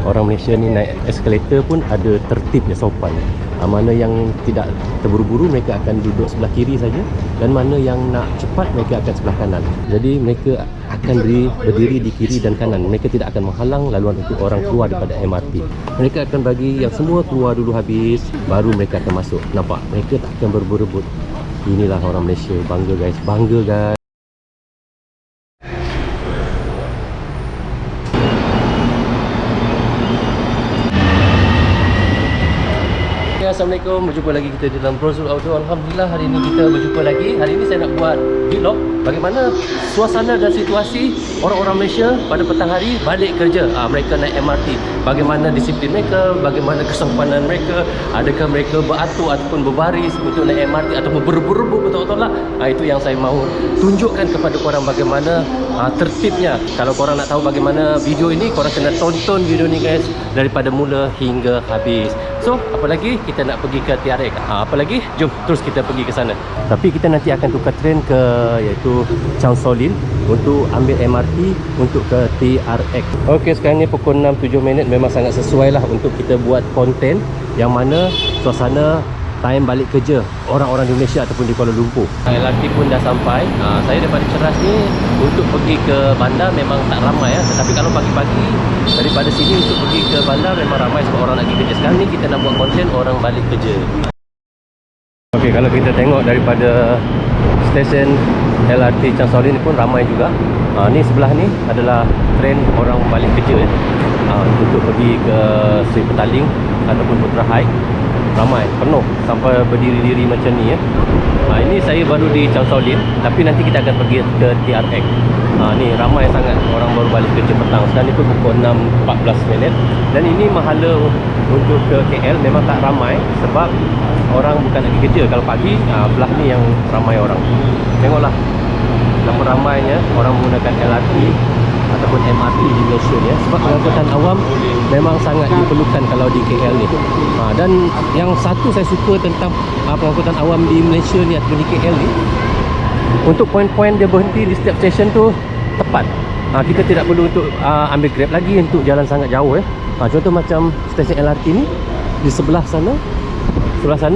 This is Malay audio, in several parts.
orang Malaysia ni naik eskalator pun ada tertib dia, sopan. Mana yang tidak terburu-buru mereka akan duduk sebelah kiri saja, dan mana yang nak cepat mereka akan sebelah kanan. Jadi mereka akan berdiri di kiri dan kanan. Mereka tidak akan menghalang laluan untuk orang keluar daripada MRT. Mereka akan bagi yang semua keluar dulu habis, baru mereka akan masuk. Nampak? Mereka tak akan berebut-rebut. Inilah orang Malaysia. Bangga guys, bangga guys. Assalamualaikum, berjumpa lagi kita di dalam Brozul Auto. Alhamdulillah hari ini kita berjumpa lagi. Hari ini saya nak buat vlog bagaimana suasana dan situasi orang-orang Malaysia pada petang hari balik kerja. Mereka naik MRT, bagaimana disiplin mereka, bagaimana kesopanan mereka, adakah mereka beratur ataupun berbaris untuk naik MRT ataupun berebut-rebut betul-betul lah. Itu yang saya mahu tunjukkan kepada korang bagaimana tertibnya. Kalau korang nak tahu bagaimana video ini, korang kena tonton video ni guys daripada mula hingga habis. So, apa lagi? Kita nak pergi ke TRX. Apa lagi? Jom terus kita pergi ke sana. Tapi kita nanti akan tukar train ke iaitu Chang Solin untuk ambil MRT untuk ke TRX. Okey, sekarang ni pukul 6.07 memang sangat sesuai lah untuk kita buat konten yang mana suasana time balik kerja orang-orang di Malaysia ataupun di Kuala Lumpur. LRT pun dah sampai. Saya daripada Ceras ni untuk pergi ke bandar memang tak ramai ya. Tetapi kalau pagi-pagi daripada sini untuk pergi ke bandar memang ramai sebab orang nak pergi kerja. Sekarang ni kita nak buat konten orang balik kerja. Okey, kalau kita tengok daripada stesen LRT Chang Solin ni pun ramai juga. Ni sebelah ni adalah train orang balik kerja ya. Untuk pergi ke Sri Petaling ataupun Putra High. Ramai, penuh sampai berdiri-diri macam ni ya. Ini saya baru di Chang Solin, tapi nanti kita akan pergi ke TRX. Ni ramai sangat orang baru balik kerja petang. Sekarang ni pun pukul 6.14 dan ini mahala untuk ke KL memang tak ramai sebab orang bukan lagi kerja. Kalau pagi belah ni yang ramai orang. Tengoklah berapa ramainya orang menggunakan LRT ataupun MRT di Malaysia ni ya. Sebab pengangkutan awam memang sangat diperlukan kalau di KL ni. Dan yang satu saya suka tentang pengangkutan awam di Malaysia ni ataupun di KL ni, untuk poin-poin dia berhenti di setiap stesen tu tepat. Kita tidak perlu untuk ambil Grab lagi untuk jalan sangat jauh ya. Contoh macam stesen LRT ni di sebelah sana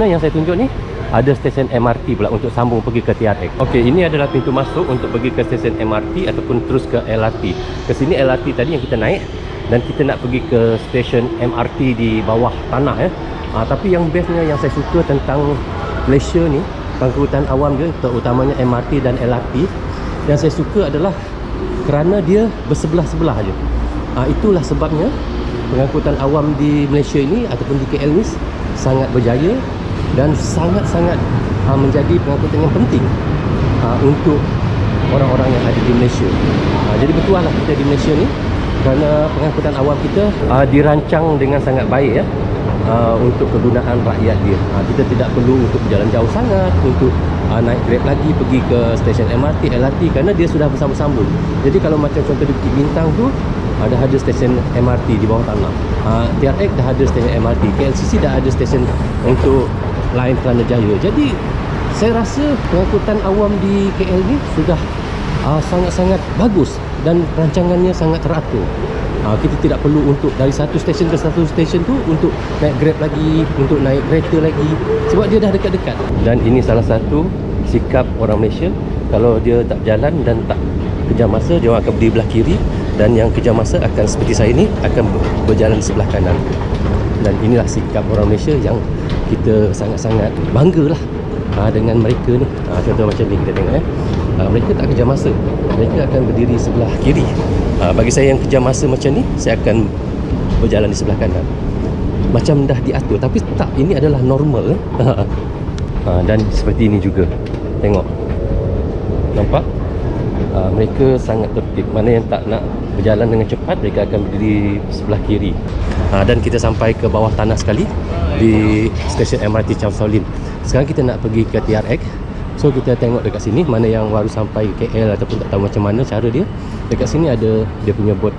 yang saya tunjuk ni ada stesen MRT pula untuk sambung pergi ke TRX. Okey, ini adalah pintu masuk untuk pergi ke stesen MRT ataupun terus ke LRT. Ke sini LRT tadi yang kita naik dan kita nak pergi ke stesen MRT di bawah tanah ya. Tapi yang bestnya yang saya suka tentang Malaysia ni, pengangkutan awam dia terutamanya MRT dan LRT, yang saya suka adalah kerana dia bersebelah-sebelah aja. Itulah sebabnya pengangkutan awam di Malaysia ini ataupun di KL ni sangat berjaya dan sangat-sangat menjadi pengangkutan yang penting untuk orang-orang yang ada di Malaysia. Jadi betul lah kita di Malaysia ni kerana pengangkutan awam kita dirancang dengan sangat baik ya, untuk kegunaan rakyat dia. Kita tidak perlu untuk berjalan jauh sangat untuk naik Grab lagi pergi ke stesen MRT, LRT kerana dia sudah bersambung-sambung. Jadi kalau macam contoh di Bukit Bintang tu dah ada stesen MRT di bawah tanah, TRX dah ada stesen MRT, KLCC dah ada stesen untuk Line Kelana Jaya. Jadi saya rasa pengangkutan awam di KL ni sudah sangat-sangat bagus dan rancangannya sangat teratur. Kita tidak perlu untuk dari satu stesen ke satu stesen tu untuk naik Grab lagi, untuk naik kereta lagi, sebab dia dah dekat-dekat. Dan ini salah satu sikap orang Malaysia, kalau dia tak jalan dan tak kejar masa, dia akan berdiri belah kiri, dan yang kejar masa akan seperti saya ni akan berjalan sebelah kanan. Dan inilah sikap orang Malaysia yang kita sangat-sangat banggalah dengan mereka ni. Contoh macam ni kita tengok ya. Mereka tak kejar masa, mereka akan berdiri sebelah kiri. Bagi saya yang kejar masa macam ni, saya akan berjalan di sebelah kanan. Macam dah diatur, tapi tak, ini adalah normal. Dan seperti ini juga. Tengok, nampak? Mereka sangat tertib. Mana yang tak nak berjalan dengan cepat, mereka akan berdiri sebelah kiri. Dan kita sampai ke bawah tanah sekali di stesen MRT Chang Solin. Sekarang kita nak pergi ke TRX. So kita tengok dekat sini mana yang baru sampai KL ataupun tak tahu macam mana cara dia. Dekat sini ada dia punya bot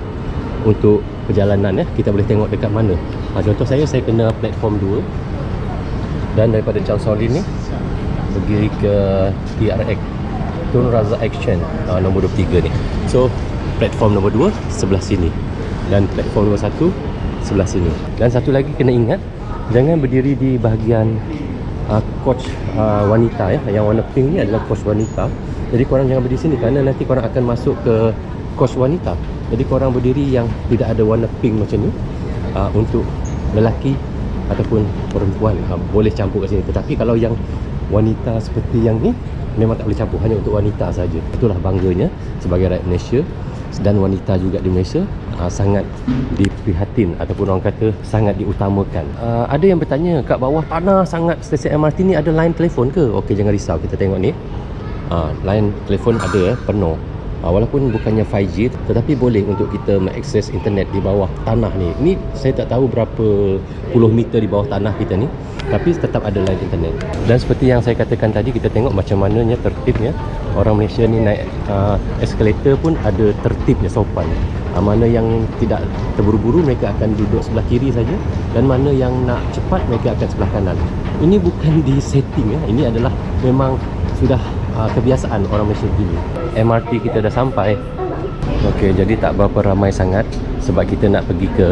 untuk perjalanan ya. Kita boleh tengok dekat mana. Contoh saya kena platform 2 dan daripada Chang Solin ni pergi ke TRX Tun Razak Action nombor 23 ni. So platform nombor 2 sebelah sini dan platform nombor 1 sebelah sini. Dan satu lagi kena ingat, jangan berdiri di bahagian coach wanita ya. Yang warna pink ni adalah coach wanita. Jadi korang jangan berdiri sini kerana nanti korang akan masuk ke coach wanita. Jadi korang berdiri yang tidak ada warna pink macam ni, untuk lelaki ataupun perempuan boleh campur kat sini. Tetapi kalau yang wanita seperti yang ni memang tak boleh campur, hanya untuk wanita saja. Itulah bangganya sebagai rakyat Malaysia, dan wanita juga di Malaysia sangat diprihatin ataupun orang kata sangat diutamakan. Ada yang bertanya, kat bawah tanah sangat stesen MRT ni ada line telefon ke? Okey, jangan risau, kita tengok ni. Line telefon ada penuh. Walaupun bukannya 5G, tetapi boleh untuk kita mengakses internet di bawah tanah ni. Ni saya tak tahu berapa puluh meter di bawah tanah kita ni, tapi tetap ada line internet. Dan seperti yang saya katakan tadi, kita tengok macam mananya tertibnya. Orang Malaysia ni naik eskalator pun ada tertibnya, sopan. Mana yang tidak terburu-buru, mereka akan duduk sebelah kiri saja, dan mana yang nak cepat, mereka akan sebelah kanan. Ini bukan di setting ya, ini adalah memang sudah kebiasaan orang Malaysia begini. MRT kita dah sampai. Okey, jadi tak berapa ramai sangat sebab kita nak pergi ke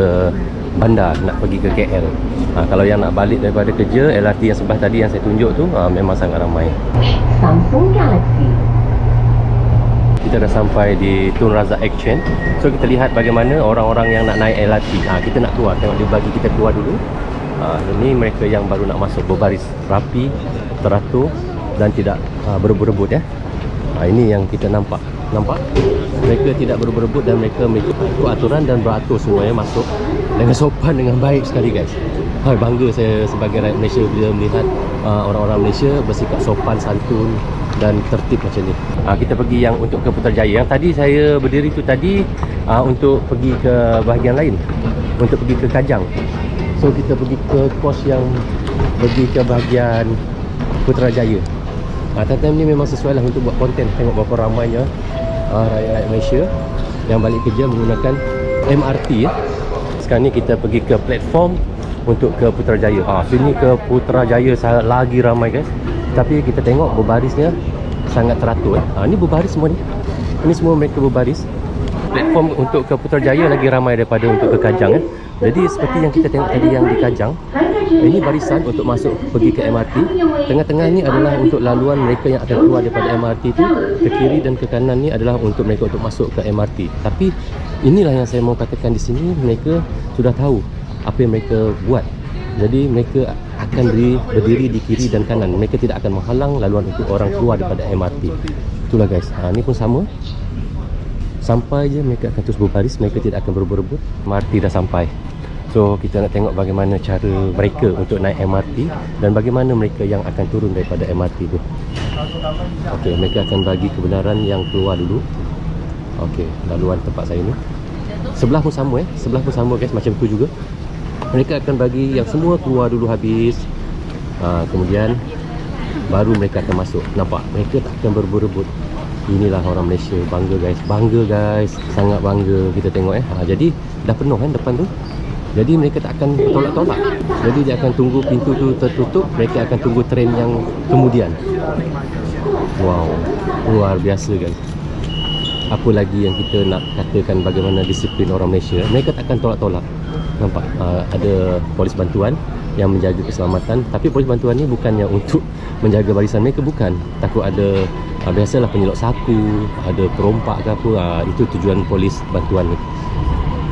bandar, nak pergi ke KL. Kalau yang nak balik daripada kerja, LRT yang sebelah tadi yang saya tunjuk tu memang sangat ramai. Samsung Galaxy. Kita dah sampai di Tun Razak Exchange. So kita lihat bagaimana orang-orang yang nak naik LRT. Kita nak keluar, tengok dia bagi kita keluar dulu. Ini mereka yang baru nak masuk, berbaris rapi, teratur dan tidak berebut-rebut ya. Ini yang kita nampak. Mereka tidak berebut-rebut dan mereka ikut aturan dan beratur semuanya masuk dengan sopan, dengan baik sekali guys. Bangga saya sebagai rakyat Malaysia bila melihat orang-orang Malaysia bersikap sopan, santun dan tertib macam ni. Kita pergi yang untuk ke Putrajaya. Yang tadi saya berdiri tu tadi untuk pergi ke bahagian lain, untuk pergi ke Kajang. So kita pergi ke kos yang pergi ke bahagian Putrajaya. Time ni memang sesuai lah untuk buat konten. Tengok berapa ramainya rakyat Malaysia yang balik kerja menggunakan MRT ya. Sekarang ni kita pergi ke platform untuk ke Putrajaya. Sini ke Putrajaya lagi ramai guys. Tapi kita tengok berbarisnya sangat teratur. Ni berbaris semua ni. Ini semua mereka berbaris. Platform untuk ke Putrajaya lagi ramai daripada untuk ke Kajang Jadi seperti yang kita tengok tadi yang di Kajang, ini barisan untuk masuk pergi ke MRT. Tengah-tengah ni adalah untuk laluan mereka yang akan keluar daripada MRT tu. Ke kiri dan ke kanan ni adalah untuk mereka untuk masuk ke MRT. Tapi inilah yang saya mau katakan di sini, mereka sudah tahu apa yang mereka buat. Jadi mereka akan berdiri di kiri dan kanan. Mereka tidak akan menghalang laluan untuk orang keluar daripada MRT. Itulah guys. Ni pun sama. Sampai je mereka akan terus berbaris, mereka tidak akan berebut-rebut. MRT dah sampai. So kita nak tengok bagaimana cara mereka untuk naik MRT dan bagaimana mereka yang akan turun daripada MRT tu. Okey, mereka akan bagi kebenaran yang keluar dulu. Okey, laluan tempat saya ni. Sebelah pun sama sebelah pun sama guys, macam tu juga. Mereka akan bagi yang semua keluar dulu habis. Kemudian baru mereka akan masuk. Nampak? Mereka tak akan berebut-rebut. Inilah orang Malaysia, bangga guys, sangat bangga kita tengok jadi dah penuh kan depan tu. Jadi mereka tak akan tolak-tolak. Jadi dia akan tunggu pintu tu tertutup, mereka akan tunggu tren yang kemudian. Wow, luar biasa guys. Apa lagi yang kita nak katakan bagaimana disiplin orang Malaysia. Mereka tak akan tolak-tolak. Nampak? Ada polis bantuan yang menjaga keselamatan. Tapi polis bantuan ni bukannya untuk menjaga barisan mereka, bukan. Takut ada biasalah penyelok saku, ada perompak ke apa, itu tujuan polis bantuan ni.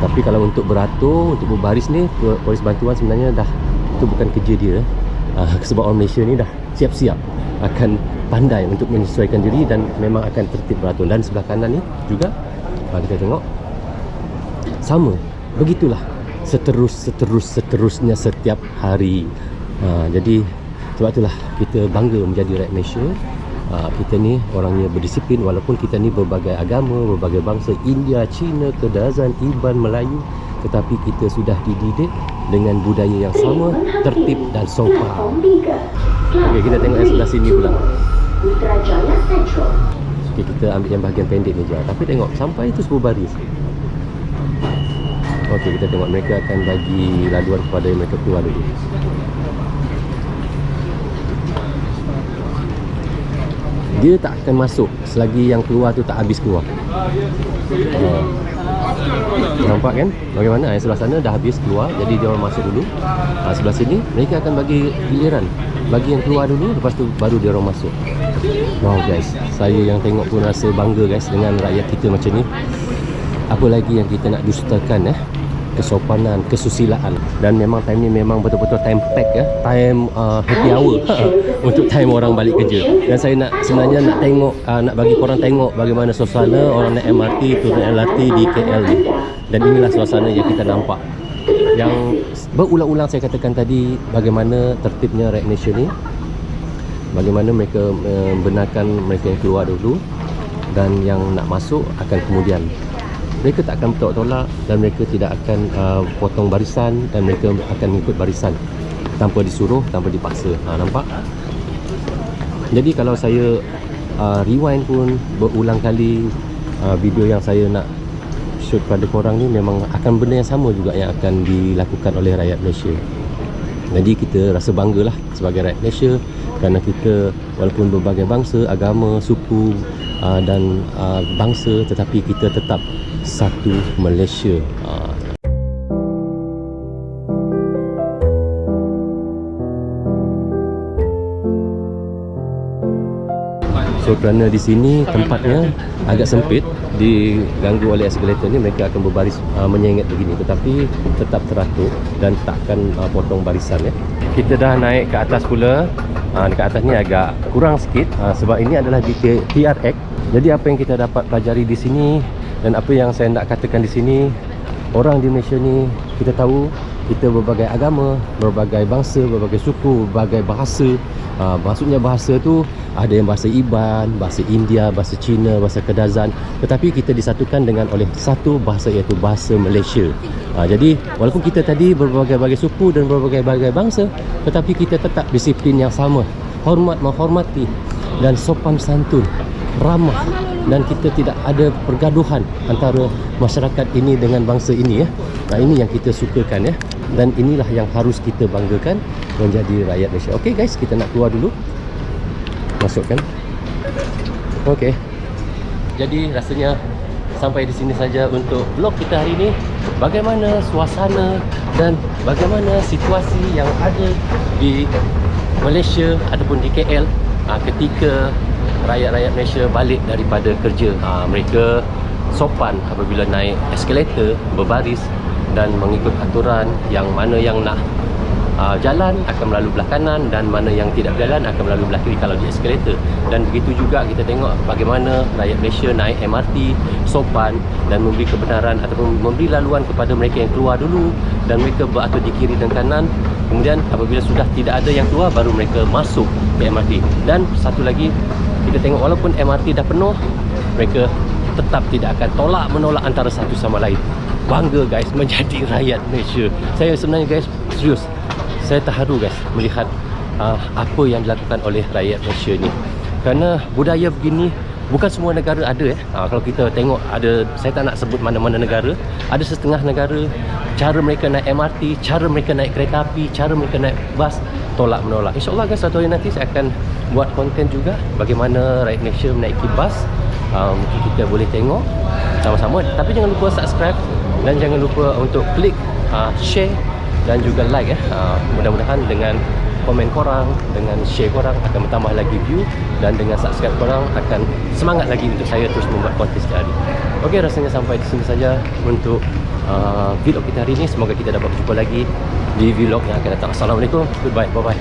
Tapi kalau untuk beratur, untuk berbaris ni, polis bantuan sebenarnya dah, itu bukan kerja dia. Sebab orang Malaysia ni dah siap-siap akan pandai untuk menyesuaikan diri dan memang akan tertib beratur. Dan sebelah kanan ni juga kita tengok sama, begitulah seterusnya setiap hari. Jadi sebab itulah kita bangga menjadi rakyat Malaysia. Kita ni orangnya berdisiplin, walaupun kita ni berbagai agama, berbagai bangsa, India, Cina, Kedazan, Iban, Melayu, tetapi kita sudah dididik dengan budaya yang sama, tertib dan sopan. Okey, kita tengok yang sebelah sini pula. Okey, kita ambil yang bahagian pendek ni je. Tapi tengok sampai itu sepuluh baris. Okey, kita tengok mereka akan bagi laluan kepada mereka keluar dulu. Dia tak akan masuk selagi yang keluar tu tak habis keluar. Nampak kan bagaimana sebelah sana dah habis keluar, jadi dia orang masuk dulu. Sebelah sini mereka akan bagi giliran, bagi yang keluar dulu, lepas tu baru dia orang masuk. Wow guys, saya yang tengok pun rasa bangga guys dengan rakyat kita macam ni. Apa lagi yang kita nak dustakan kesopanan, kesusilaan. Dan memang time ni memang betul-betul time pack time happy hour untuk time orang balik kerja. Dan saya sebenarnya nak tengok, nak bagi korang tengok bagaimana suasana orang naik MRT, turun LRT di KL ni. Dan inilah suasana yang kita nampak. Yang berulang-ulang saya katakan tadi, bagaimana tertibnya rakyat Malaysia ni, bagaimana mereka membenarkan mereka yang keluar dulu, dan yang nak masuk akan kemudian. Mereka tak akan bertolak-tolak, dan mereka tidak akan potong barisan, dan mereka akan mengikut barisan tanpa disuruh, tanpa dipaksa. Nampak? Jadi kalau saya rewind pun berulang kali video yang saya nak shoot pada korang ni, memang akan benda yang sama juga yang akan dilakukan oleh rakyat Malaysia. Jadi kita rasa banggalah sebagai rakyat Malaysia, kerana kita walaupun berbagai bangsa, agama, suku dan bangsa, tetapi kita tetap satu Malaysia. So kerana di sini tempatnya agak sempit, diganggu oleh eskalator ni, mereka akan berbaris menyengit begini, tetapi tetap teratur dan takkan potong barisan Kita dah naik ke atas pula. Dekat atas ni agak kurang sikit sebab ini adalah di TRX. Jadi apa yang kita dapat pelajari di sini dan apa yang saya nak katakan di sini, orang di Malaysia ni, kita tahu kita berbagai agama, berbagai bangsa, berbagai suku, berbagai bahasa. Maksudnya bahasa tu ada yang bahasa Iban, bahasa India, bahasa Cina, bahasa Kedazan, tetapi kita disatukan dengan oleh satu bahasa, iaitu bahasa Malaysia. Jadi walaupun kita tadi berbagai-bagai suku dan berbagai-bagai bangsa, tetapi kita tetap disiplin yang sama, hormat menghormati dan sopan santun, ramah, dan kita tidak ada pergaduhan antara masyarakat ini dengan bangsa ini ini yang kita sukakan dan inilah yang harus kita banggakan menjadi rakyat Malaysia. Okey guys, kita nak keluar dulu. Masukkan. Okey. Jadi rasanya sampai di sini saja untuk vlog kita hari ini. Bagaimana suasana dan bagaimana situasi yang ada di Malaysia ataupun di KL ketika rakyat-rakyat Malaysia balik daripada kerja. Mereka sopan apabila naik eskalator, berbaris dan mengikut aturan. Yang mana yang nak jalan akan melalui belah kanan, dan mana yang tidak berjalan akan melalui belah kiri kalau di eskalator. Dan begitu juga kita tengok bagaimana rakyat Malaysia naik MRT sopan dan memberi kebenaran ataupun memberi laluan kepada mereka yang keluar dulu, dan mereka beratur di kiri dan kanan. Kemudian apabila sudah tidak ada yang keluar, baru mereka masuk ke MRT. Dan satu lagi, kita tengok walaupun MRT dah penuh, mereka tetap tidak akan tolak menolak antara satu sama lain. Bangga guys menjadi rakyat Malaysia. Saya sebenarnya guys, serius, saya terharu guys melihat apa yang dilakukan oleh rakyat Malaysia ni. Kerana budaya begini bukan semua negara ada kalau kita tengok, ada, saya tak nak sebut mana-mana negara, ada setengah negara cara mereka naik MRT, cara mereka naik kereta api, cara mereka naik bas, tolak menolak. InsyaAllah guys, satu hari nanti saya akan buat konten juga bagaimana rakyat Malaysia menaiki bas. Mungkin kita boleh tengok sama-sama. Tapi jangan lupa subscribe dan jangan lupa untuk klik share dan juga like mudah-mudahan dengan komen korang, dengan share korang akan bertambah lagi view, dan dengan subscribe korang akan semangat lagi untuk saya terus membuat konten setiap hari. Okey, rasanya sampai di sini saja untuk vlog kita hari ini. Semoga kita dapat berjumpa lagi di vlog yang akan datang. Assalamualaikum, goodbye, bye bye.